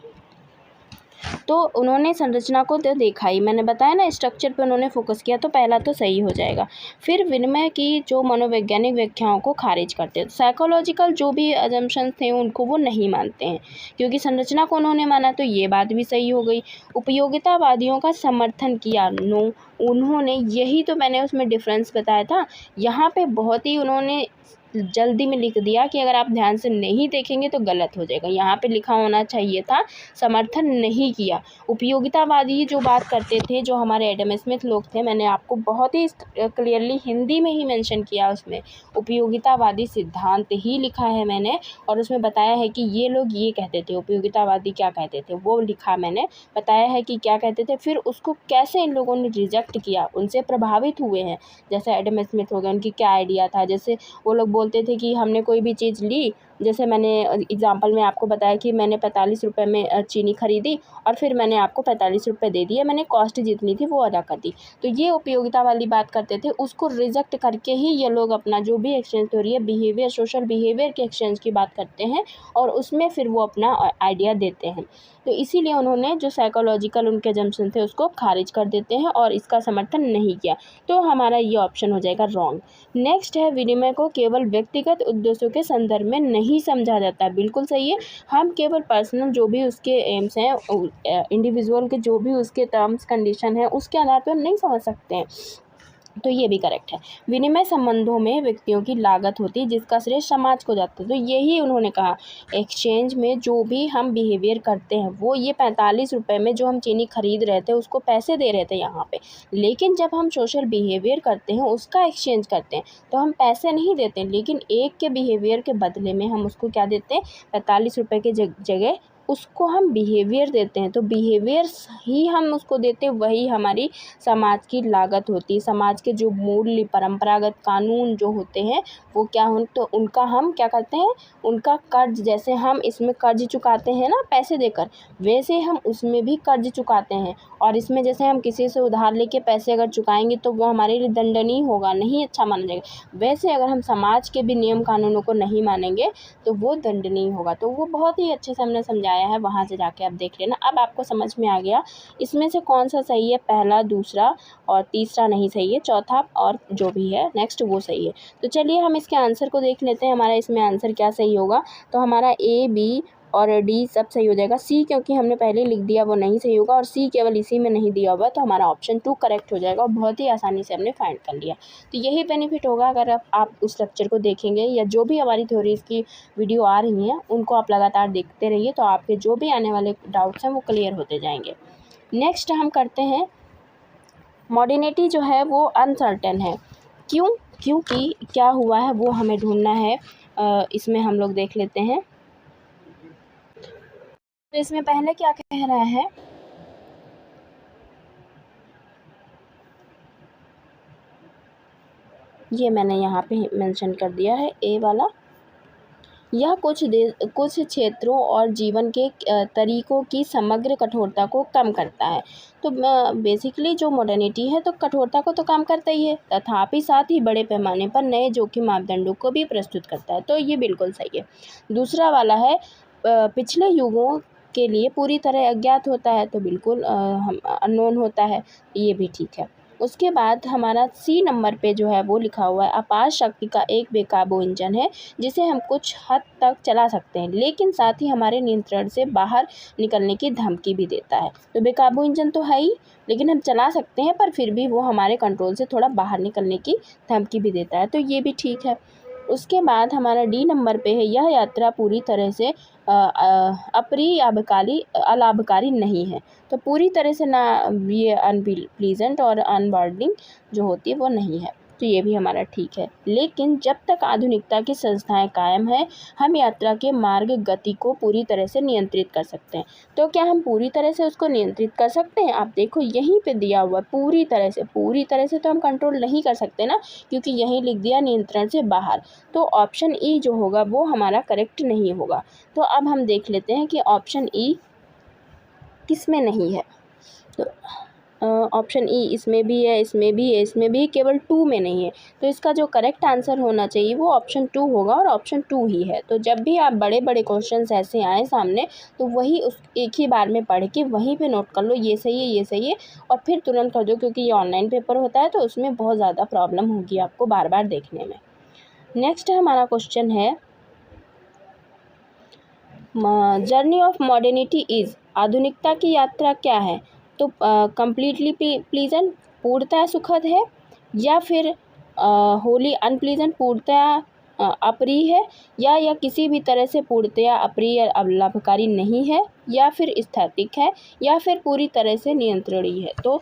तो उन्होंने संरचना को तो देखा ही, मैंने बताया ना स्ट्रक्चर पे उन्होंने फोकस किया, तो पहला तो सही हो जाएगा। फिर विनिमय की जो मनोवैज्ञानिक व्याख्याओं को खारिज करते हैं, साइकोलॉजिकल जो भी अजम्पशंस थे उनको वो नहीं मानते हैं, क्योंकि संरचना को उन्होंने माना तो ये बात भी सही हो गई। उपयोगितावादियों का समर्थन किया, नो, उन्होंने, यही तो मैंने उसमें डिफरेंस बताया था। यहाँ पे बहुत ही उन्होंने जल्दी में लिख दिया कि अगर आप ध्यान से नहीं देखेंगे तो गलत हो जाएगा। यहाँ पे लिखा होना चाहिए था समर्थन नहीं किया। उपयोगितावादी जो बात करते थे, जो हमारे एडम स्मिथ लोग थे, मैंने आपको बहुत ही क्लियरली हिंदी में ही मेंशन किया, उसमें उपयोगितावादी सिद्धांत ही लिखा है मैंने, और उसमें बताया है कि ये लोग ये कहते थे, उपयोगितावादी क्या कहते थे वो लिखा मैंने, बताया है कि क्या कहते थे, फिर उसको कैसे इन लोगों ने रिजेक्ट किया, उनसे प्रभावित हुए हैं। जैसे एडम स्मिथ हो गए, उनकी क्या आइडिया था, जैसे वो लोग बोलते थे कि हमने कोई भी चीज़ ली जैसे मैंने एग्जांपल में आपको बताया कि मैंने 45 रुपये में चीनी खरीदी और फिर मैंने आपको 45 रुपये दे दिए, मैंने कॉस्ट जितनी थी वो अदा कर दी। तो ये उपयोगिता वाली बात करते थे, उसको रिजेक्ट करके ही ये लोग अपना जो भी एक्सचेंज थ्योरी है बिहेवियर, सोशल बिहेवियर के एक्सचेंज की बात करते हैं और उसमें फिर वो अपना आइडिया देते हैं। तो इसीलिए उन्होंने जो साइकोलॉजिकल उनके जम्पशन थे उसको खारिज कर देते हैं और इसका समर्थन नहीं किया। तो हमारा ये ऑप्शन हो जाएगा रॉन्ग। नेक्स्ट है, विनिमय को केवल व्यक्तिगत उद्देश्यों के संदर्भ में नहीं समझा जाता। बिल्कुल सही है, हम केवल पर्सनल जो भी उसके एम्स हैं, इंडिविजुअल के जो भी उसके टर्म्स कंडीशन है उसके आधार पर नहीं समझ सकते हैं। तो ये भी करेक्ट है। विनिमय संबंधों में व्यक्तियों की लागत होती है जिसका श्रेय समाज को जाता है। तो यही उन्होंने कहा, एक्सचेंज में जो भी हम बिहेवियर करते हैं वो ये 45 रुपये में जो हम चीनी खरीद रहे थे उसको पैसे दे रहे थे यहाँ पे, लेकिन जब हम सोशल बिहेवियर करते हैं उसका एक्सचेंज करते हैं तो हम पैसे नहीं देते, लेकिन एक के बिहेवियर के बदले में हम उसको क्या देते हैं, 45 रुपये की जगह उसको हम बिहेवियर देते हैं। तो बिहेवियर ही हम उसको देते हैं, वही हमारी समाज की लागत होती है। समाज के जो मूल्य, परंपरागत कानून जो होते हैं वो क्या हो, तो उनका हम क्या करते हैं, उनका कर्ज, जैसे हम इसमें कर्ज चुकाते हैं ना पैसे देकर, वैसे हम उसमें भी कर्ज चुकाते हैं। और इसमें जैसे हम किसी से उधार लेके पैसे अगर चुकाएंगे तो वो हमारे लिए दंडनीय होगा, नहीं अच्छा माना जाएगा। वैसे अगर हम समाज के भी नियम कानूनों को नहीं मानेंगे तो वो दंडनीय होगा। तो वो बहुत ही अच्छे से हमने समझाया है, वहाँ से जाके आप देख लेना। अब आपको समझ में आ गया इसमें से कौन सा सही है, पहला, दूसरा और तीसरा नहीं सही है, चौथा और जो भी है नेक्स्ट वो सही है। तो चलिए हम इसके आंसर को देख लेते हैं, हमारा इसमें आंसर क्या सही होगा। तो हमारा ए, बी और डी सब सही हो जाएगा। सी क्योंकि हमने पहले लिख दिया वो नहीं सही होगा और सी केवल इसी में नहीं दिया हुआ, तो हमारा ऑप्शन 2 करेक्ट हो जाएगा और बहुत ही आसानी से हमने फाइंड कर लिया। तो यही बेनिफिट होगा अगर आप उस लेक्चर को देखेंगे या जो भी हमारी थ्योरीज़ की वीडियो आ रही हैं उनको आप लगातार देखते रहिए, तो आपके जो भी आने वाले डाउट्स हैं वो क्लियर होते जाएंगे। नेक्स्ट हम करते हैं, मॉडर्निटी जो है वो अनसर्टेन है। क्योंकि क्या हुआ है वो हमें ढूंढना है। इसमें हम लोग देख लेते हैं। तो इसमें पहले क्या कह रहा है, ये मैंने यहाँ पे मेंशन कर दिया है ए वाला। यह कुछ क्षेत्रों और जीवन के तरीकों की समग्र कठोरता को कम करता है। तो बेसिकली जो मॉडर्निटी है तो कठोरता को तो कम करता ही है, तथापि साथ ही बड़े पैमाने पर नए जोखिम मापदंडों को भी प्रस्तुत करता है। तो ये बिल्कुल सही है। दूसरा वाला है, पिछले युगों के लिए पूरी तरह अज्ञात होता है, तो बिल्कुल हम अननोन होता है, ये भी ठीक है। उसके बाद हमारा सी नंबर पे जो है वो लिखा हुआ है, अपार शक्ति का एक बेकाबू इंजन है जिसे हम कुछ हद तक चला सकते हैं लेकिन साथ ही हमारे नियंत्रण से बाहर निकलने की धमकी भी देता है। तो बेकाबू इंजन तो है ही, लेकिन हम चला सकते हैं पर फिर भी वो हमारे कंट्रोल से थोड़ा बाहर निकलने की धमकी भी देता है, तो ये भी ठीक है। उसके बाद हमारा डी नंबर पे है, यह यात्रा पूरी तरह से अलाभकारी नहीं है। तो पूरी तरह से ना, ये अनप्लीजेंट और अनबर्डनिंग जो होती है वो नहीं है, तो ये भी हमारा ठीक है। लेकिन जब तक आधुनिकता की संस्थाएं कायम है हम यात्रा के मार्ग गति को पूरी तरह से नियंत्रित कर सकते हैं। तो क्या हम पूरी तरह से उसको नियंत्रित कर सकते हैं? आप देखो यहीं पे दिया हुआ पूरी तरह से तो हम कंट्रोल नहीं कर सकते ना, क्योंकि यहीं लिख दिया नियंत्रण से बाहर। तो ऑप्शन ई जो होगा वो हमारा करेक्ट नहीं होगा। तो अब हम देख लेते हैं कि ऑप्शन ई किस में नहीं है। तो ऑप्शन ई इसमें भी है, इसमें भी है, इसमें भी, केवल 2 में नहीं है। तो इसका जो करेक्ट आंसर होना चाहिए वो ऑप्शन 2 होगा और ऑप्शन 2 ही है। तो जब भी आप बड़े बड़े क्वेश्चंस ऐसे आए सामने तो वही उस एक ही बार में पढ़ के वहीं पे नोट कर लो, ये सही है, ये सही है, और फिर तुरंत कर दो, क्योंकि ये ऑनलाइन पेपर होता है तो उसमें बहुत ज़्यादा प्रॉब्लम होगी आपको बार बार देखने में। नेक्स्ट हमारा क्वेश्चन है, जर्नी ऑफ मॉडर्निटी इज़, आधुनिकता की यात्रा क्या है? तो कम्प्लीटली प्लीजेंट, पूर्णतः सुखद है, या फिर होली अनप्लीजेंट, पूर्णतः अप्रिय है, या किसी भी तरह से पूर्णतः अप्रिय या लाभकारी नहीं है, या फिर स्थैतिक है, या फिर पूरी तरह से नियंत्रणीय है। तो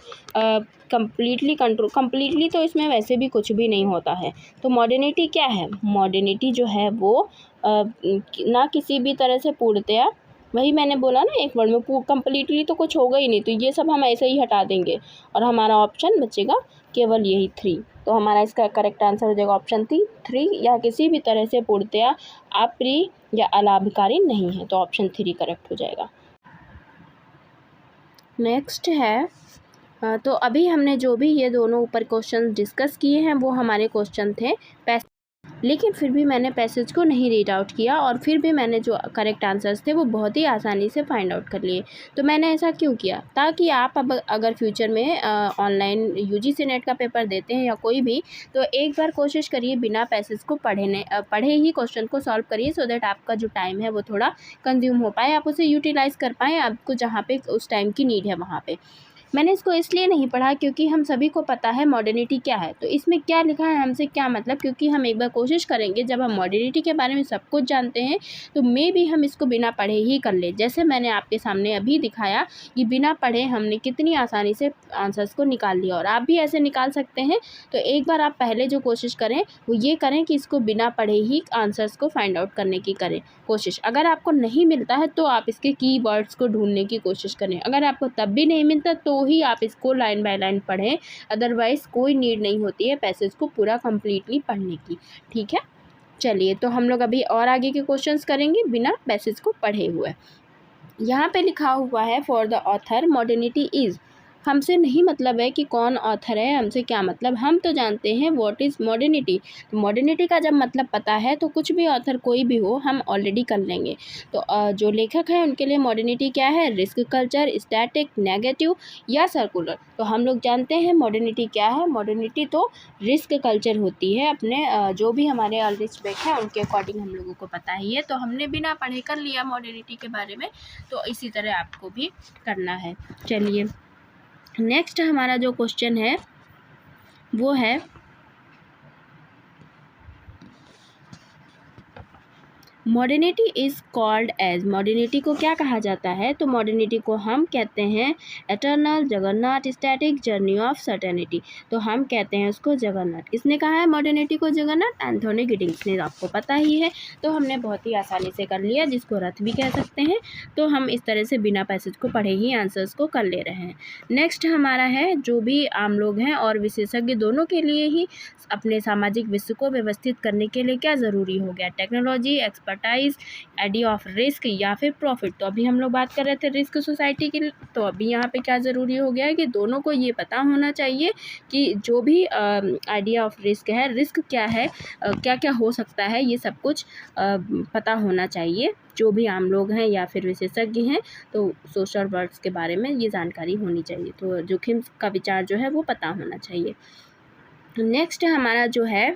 कम्प्लीटली तो इसमें वैसे भी कुछ भी नहीं होता है। तो मॉडर्निटी क्या है? मॉडर्निटी जो है वो ना किसी भी तरह से पूर्णतया वही मैंने बोला ना, एक वर्ड में कम्प्लीटली तो कुछ होगा ही नहीं, तो ये सब हम ऐसे ही हटा देंगे और हमारा ऑप्शन बचेगा केवल यही 3। तो हमारा इसका करेक्ट आंसर हो जाएगा ऑप्शन 3 या किसी भी तरह से पूर्णतया अप्रिय या अलाभकारी नहीं है, तो ऑप्शन 3 करेक्ट हो जाएगा। नेक्स्ट है तो अभी हमने जो भी ये दोनों ऊपर क्वेश्चन डिस्कस किए हैं वो हमारे क्वेश्चन थे पैसेज, लेकिन फिर भी मैंने पैसेज को नहीं रीड आउट किया और फिर भी मैंने जो करेक्ट आंसर्स थे वो बहुत ही आसानी से फाइंड आउट कर लिए। तो मैंने ऐसा क्यों किया, ताकि आप अब अगर फ्यूचर में ऑनलाइन यूजीसी नेट का पेपर देते हैं या कोई भी, तो एक बार कोशिश करिए बिना पैसेज को पढ़े ही क्वेश्चन को सॉल्व करिए, सो दैट आपका जो टाइम है वो थोड़ा कंज्यूम हो पाए, आप उसे यूटिलाइज़ कर पाएँ, आपको जहाँ पे उस टाइम की नीड है वहाँ पे। मैंने इसको इसलिए नहीं पढ़ा क्योंकि हम सभी को पता है मॉडर्निटी क्या है, तो इसमें क्या लिखा है हमसे क्या मतलब, क्योंकि हम एक बार कोशिश करेंगे जब हम मॉडर्निटी के बारे में सब कुछ जानते हैं तो मे भी हम इसको बिना पढ़े ही कर ले। जैसे मैंने आपके सामने अभी दिखाया कि बिना पढ़े हमने कितनी आसानी से आंसर्स को निकाल लिया, और आप भी ऐसे निकाल सकते हैं। तो एक बार आप पहले जो कोशिश करें वो ये करें कि इसको बिना पढ़े ही आंसर्स को फाइंड आउट करने की करें कोशिश। अगर आपको नहीं मिलता है तो आप इसके कीवर्ड्स को ढूंढने की कोशिश करें, अगर आपको तब भी नहीं मिलता तो ही आप इसको लाइन बाय लाइन पढ़ें, अदरवाइज़ कोई नीड नहीं होती है पैसेज को पूरा कम्प्लीटली पढ़ने की। ठीक है, चलिए तो हम लोग अभी और आगे के क्वेश्चंस करेंगे बिना पैसेज को पढ़े हुए। यहाँ पे लिखा हुआ है for the author modernity is, हमसे नहीं मतलब है कि कौन ऑथर है, हमसे क्या मतलब, हम तो जानते हैं व्हाट इज़ मॉडर्निटी। तो मॉडर्निटी का जब मतलब पता है तो कुछ भी ऑथर कोई भी हो हम ऑलरेडी कर लेंगे। तो जो लेखक है उनके लिए मॉडर्निटी क्या है, रिस्क कल्चर, स्टैटिक, नेगेटिव या सर्कुलर। तो हम लोग जानते हैं मॉडर्निटी क्या है, मॉडर्निटी तो रिस्क कल्चर होती है, अपने जो भी हमारे अर्लिस्ट बेक है उनके अकॉर्डिंग हम लोगों को पता ही है, तो हमने बिना पढ़े कर लिया मॉडर्निटी के बारे में, तो इसी तरह आपको भी करना है। चलिए नेक्स्ट हमारा जो क्वेश्चन है वो है modernity is called as, modernity को क्या कहा जाता है, तो मॉडर्निटी को हम कहते हैं eternal, Jagannath, static, journey of certainty. तो हम कहते हैं उसको जगन्नाथ। किसने कहा है मॉडर्निटी को जगन्नाथ, एंथोनी गिडिंग्स ने, आपको पता ही है। तो हमने बहुत ही आसानी से कर लिया, जिसको रथ भी कह सकते हैं। तो हम इस तरह से बिना पैसेज को पढ़े ही आंसर्स को कर ले रहे हैं। नेक्स्ट हमारा है जो भी आम लोग हैं और विशेषज्ञ दोनों के लिए ही अपने सामाजिक विश्व को व्यवस्थित करने के लिए क्या ज़रूरी हो गया, technology, expertise, idea of risk या फिर प्रॉफिट। तो अभी हम लोग बात कर रहे थे रिस्क सोसाइटी की, तो अभी यहाँ पे क्या ज़रूरी हो गया है कि दोनों को ये पता होना चाहिए कि जो भी आइडिया ऑफ रिस्क है, रिस्क क्या है, क्या क्या हो सकता है, ये सब कुछ पता होना चाहिए। जो भी आम लोग हैं या फिर विशेषज्ञ हैं तो सोशल वर्क्स के बारे में ये जानकारी होनी चाहिए, तो जोखिम का विचार जो है वो पता होना चाहिए। नेक्स्ट हमारा जो है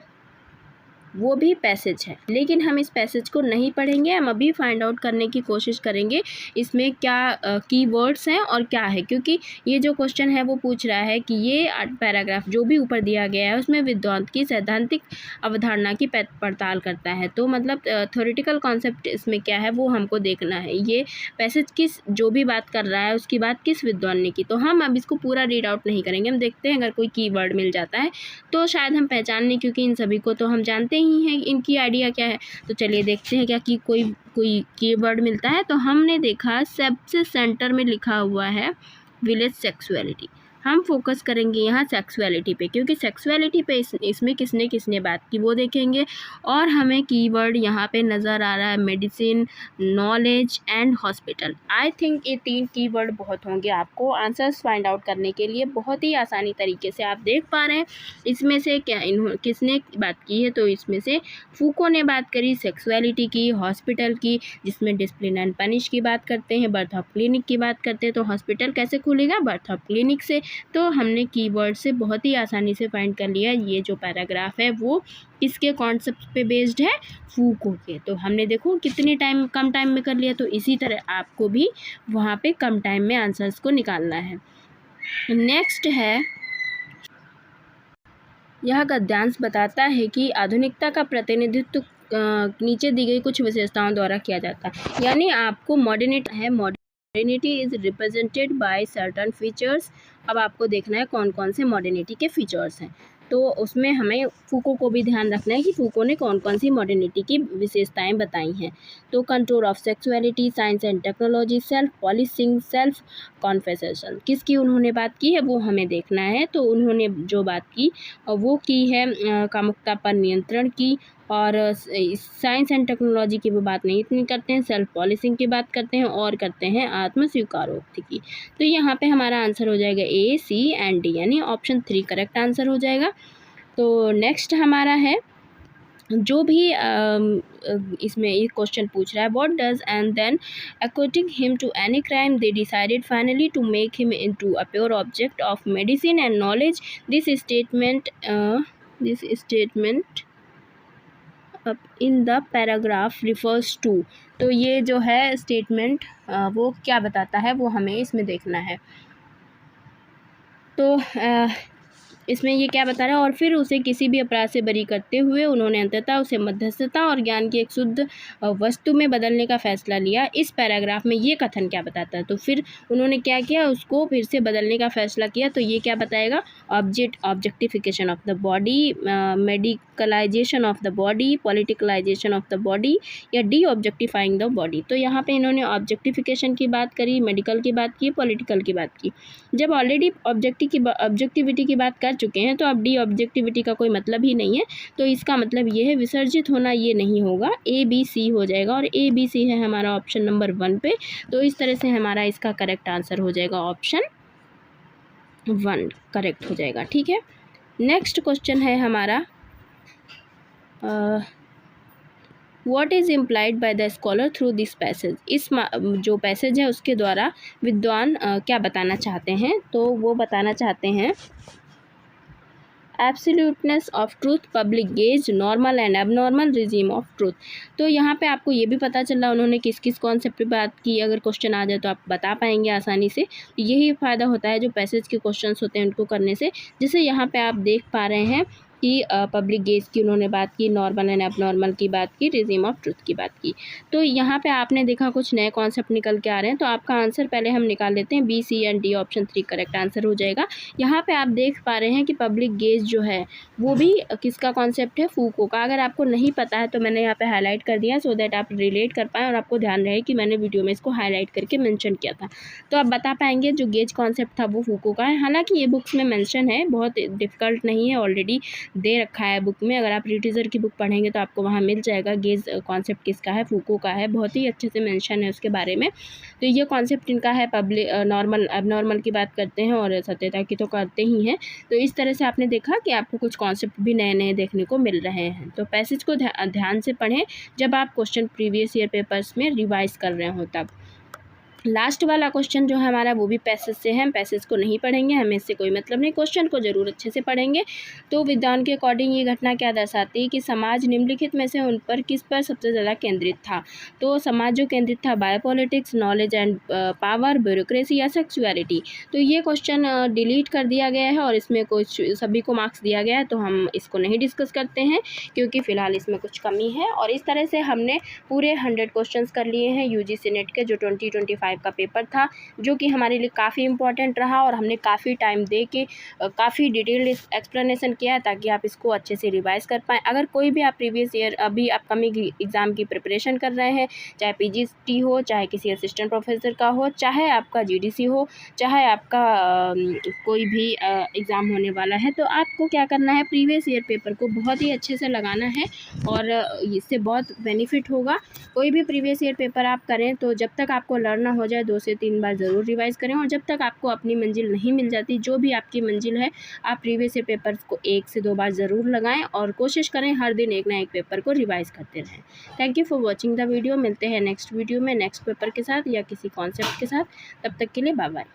वो भी पैसेज है, लेकिन हम इस पैसेज को नहीं पढ़ेंगे, हम अभी फाइंड आउट करने की कोशिश करेंगे इसमें क्या कीवर्ड्स हैं और क्या है, क्योंकि ये जो क्वेश्चन है वो पूछ रहा है कि ये पैराग्राफ जो भी ऊपर दिया गया है उसमें विद्वान की सैद्धांतिक अवधारणा की पड़ताल करता है। तो मतलब थ्योरेटिकल कॉन्सेप्ट इसमें क्या है वो हमको देखना है, ये पैसेज किस जो भी बात कर रहा है उसकी बात किस विद्वान ने की। तो हम अब इसको पूरा रीड आउट नहीं करेंगे, हम देखते हैं अगर कोई कीवर्ड मिल जाता है तो शायद हम पहचान लें, क्योंकि इन सभी को तो हम जानते ही हैं इनकी आइडिया क्या है। तो चलिए देखते हैं क्या कि कोई कीवर्ड मिलता है। तो हमने देखा सबसे सेंटर में लिखा हुआ है विलेज सेक्सुअलिटी। हम फोकस करेंगे यहाँ सेक्सुअलिटी पे, क्योंकि सेक्सुअलिटी पे इसमें किसने बात की वो देखेंगे। और हमें कीवर्ड यहाँ पे नज़र आ रहा है medicine, knowledge and hospital. I think ये 3 कीवर्ड बहुत होंगे आपको आंसर्स फाइंड आउट करने के लिए, बहुत ही आसानी तरीके से आप देख पा रहे हैं। इसमें से क्या किसने बात की है, तो इसमें से फूको ने बात करी सेक्सुअलिटी की, हॉस्पिटल की जिसमें डिसिप्लिन एंड पनिश की बात करते हैं, बर्थ ऑफ क्लिनिक की बात करते हैं। तो हॉस्पिटल कैसे खुलेगा, बर्थ ऑफ क्लिनिक से। तो हमने कीवर्ड से बहुत ही आसानी से फाइंड कर लिया ये जो पैराग्राफ है वो किसके कॉन्सेप्ट पे बेस्ड है, फूको के। तो हमने देखो कितने कम टाइम में कर लिया, तो इसी तरह आपको भी वहाँ पे कम टाइम में आंसर्स को निकालना है। नेक्स्ट है यह गद्यांश बताता है कि आधुनिकता का प्रतिनिधित्व नीचे दी गई कुछ विशेषताओं द्वारा किया जाता है, यानी आपको modernity is represented by certain features. अब आपको देखना है कौन कौन से मॉडर्निटी के फीचर्स हैं। तो उसमें हमें फूको को भी ध्यान रखना है कि फूको ने कौन कौन सी मॉडर्निटी की विशेषताएं बताई हैं। तो control of sexuality, science and technology, self policing, self confession, किसकी उन्होंने बात की है वो हमें देखना है। तो उन्होंने जो बात की वो की है कामुकता पर नियंत्रण की, और साइंस एंड टेक्नोलॉजी की वो बात नहीं इतनी करते हैं, सेल्फ पॉलिसिंग की बात करते हैं और करते हैं आत्म स्वीकारोक्ति की। तो यहाँ पे हमारा आंसर हो जाएगा ए, सी एंड डी, यानी ऑप्शन 3 करेक्ट आंसर हो जाएगा। तो नेक्स्ट हमारा है, जो भी इसमें एक क्वेश्चन पूछ रहा है, what does and then according him to any crime they decided finally to make him into a pure object of medicine and knowledge, this statement in the paragraph refers to. तो ये जो है statement वो क्या बताता है वो हमें इसमें देखना है। तो इसमें ये क्या बता रहा है, और फिर उसे किसी भी अपराध से बरी करते हुए उन्होंने अंततः उसे मध्यस्थता और ज्ञान की एक शुद्ध वस्तु में बदलने का फैसला लिया। इस पैराग्राफ में ये कथन क्या बताता है, तो फिर उन्होंने क्या किया, उसको फिर से बदलने का फैसला किया। तो ये क्या बताएगा, objectification of the body, medicalisation of the body, politicalisation of the body, या डी ऑब्जेक्टिफाइंग द बॉडी। तो यहाँ पे इन्होंने ऑब्जेक्टिफिकेशन की बात करी, मेडिकल की बात की, पॉलिटिकल की बात की। जब ऑलरेडी ऑब्जेक्टिविटी की बात कर चुके हैं तो अब डी ऑब्जेक्टिविटी का कोई मतलब ही नहीं है। तो इसका मतलब ये है विसर्जित होना, ये नहीं होगा, ए बी सी हो जाएगा, और ए बी सी है हमारा ऑप्शन नंबर 1 पे। तो इस तरह से हमारा इसका करेक्ट आंसर हो जाएगा ऑप्शन 1 करेक्ट हो जाएगा। ठीक है, नेक्स्ट क्वेश्चन है हमारा, what is implied by the scholar through this passage. इस जो पैसेज है उसके द्वारा विद्वान क्या बताना चाहते हैं, तो वो बताना चाहते हैं absoluteness of truth, public gauge, normal and abnormal regime of truth. तो यहाँ पे आपको ये भी पता चल रहा उन्होंने किस किस कॉन्सेप्ट पे बात की। अगर क्वेश्चन आ जाए तो आप बता पाएंगे आसानी से। यही फ़ायदा होता है जो पैसेज के क्वेश्चंस होते हैं उनको करने से। जैसे यहाँ पे आप देख पा रहे हैं कि पब्लिक गेज की उन्होंने बात की, नॉर्मल एंड एबनॉर्मल की बात की, रिजीम ऑफ ट्रूथ की बात की। तो यहाँ पे आपने देखा कुछ नए कॉन्सेप्ट निकल के आ रहे हैं। तो आपका आंसर पहले हम निकाल लेते हैं, B, C and D, option 3 correct answer हो जाएगा। यहाँ पे आप देख पा रहे हैं कि पब्लिक गेज जो है वो भी किसका कॉन्सेप्ट है, फूको का। अगर आपको नहीं पता है तो मैंने यहाँ पे हाईलाइट कर दिया सो दैट आप रिलेट कर पाएँ और आपको ध्यान रहे कि मैंने वीडियो में इसको हाईलाइट करके मेंशन किया था। तो आप बता पाएंगे जो गेज कॉन्सेप्ट था वो फूको का है। हालांकि ये बुक्स में मेंशन है, बहुत डिफ़िकल्ट नहीं है, ऑलरेडी दे रखा है बुक में। अगर आप रीटीजर की बुक पढ़ेंगे तो आपको वहाँ मिल जाएगा गेज कॉन्सेप्ट किसका है, फूको का है, बहुत ही अच्छे से मेंशन है उसके बारे में। तो ये कॉन्सेप्ट इनका है। पब्लिक नॉर्मल एबनॉर्मल की बात करते हैं और सत्यता की तो करते ही हैं। तो इस तरह से आपने देखा कि आपको कुछ कॉन्सेप्ट भी नए नए देखने को मिल रहे हैं। तो पैसेज को ध्यान से पढ़ें जब आप क्वेश्चन प्रीवियस ईयर पेपर्स में रिवाइज कर रहे हो तब। लास्ट वाला क्वेश्चन जो है हमारा वो भी पैसेज से है। हम पैसेज को नहीं पढ़ेंगे, हमें इससे कोई मतलब नहीं, क्वेश्चन को ज़रूर अच्छे से पढ़ेंगे। तो विद्वान के अकॉर्डिंग ये घटना क्या दर्शाती है कि समाज निम्नलिखित में से उन पर किस पर सबसे ज़्यादा केंद्रित था। तो समाज जो केंद्रित था, बायोपॉलिटिक्स, नॉलेज एंड पावर, ब्यूरोक्रेसी या सेक्सुअलिटी। तो ये क्वेश्चन डिलीट कर दिया गया है और इसमें कुछ सभी को मार्क्स दिया गया है, तो हम इसको नहीं डिस्कस करते हैं क्योंकि फ़िलहाल इसमें कुछ कमी है। और इस तरह से हमने पूरे 100 क्वेश्चन कर लिए हैं यूजीसी नेट के, जो 2025 का पेपर था, जो कि हमारे लिए काफ़ी इंपॉर्टेंट रहा और हमने काफ़ी टाइम दे के काफ़ी डिटेल्ड एक्सप्लेनेशन किया है ताकि आप इसको अच्छे से रिवाइज कर पाएँ। अगर कोई भी आप प्रीवियस ईयर अभी अपकमिंग एग्ज़ाम की प्रिपरेशन कर रहे हैं, चाहे पीजीटी हो, चाहे किसी असिस्टेंट प्रोफेसर का हो, चाहे आपका जीडीसी हो, चाहे आपका कोई भी एग्ज़ाम होने वाला है, तो आपको क्या करना है, प्रीवियस ईयर पेपर को बहुत ही अच्छे से लगाना है और इससे बहुत बेनिफिट होगा। कोई भी प्रीवियस ईयर पेपर आप करें तो जब तक आपको लर्न हो जाए 2 से 3 बार ज़रूर रिवाइज़ करें, और जब तक आपको अपनी मंजिल नहीं मिल जाती, जो भी आपकी मंजिल है, आप प्रीवियस ईयर पेपर्स को 1 से 2 बार ज़रूर लगाएं और कोशिश करें हर दिन एक ना एक पेपर को रिवाइज़ करते रहें। Thank you for watching the video. मिलते हैं नेक्स्ट वीडियो में नेक्स्ट पेपर के साथ या किसी कॉन्सेप्ट के साथ। तब तक के लिए बाय बाय।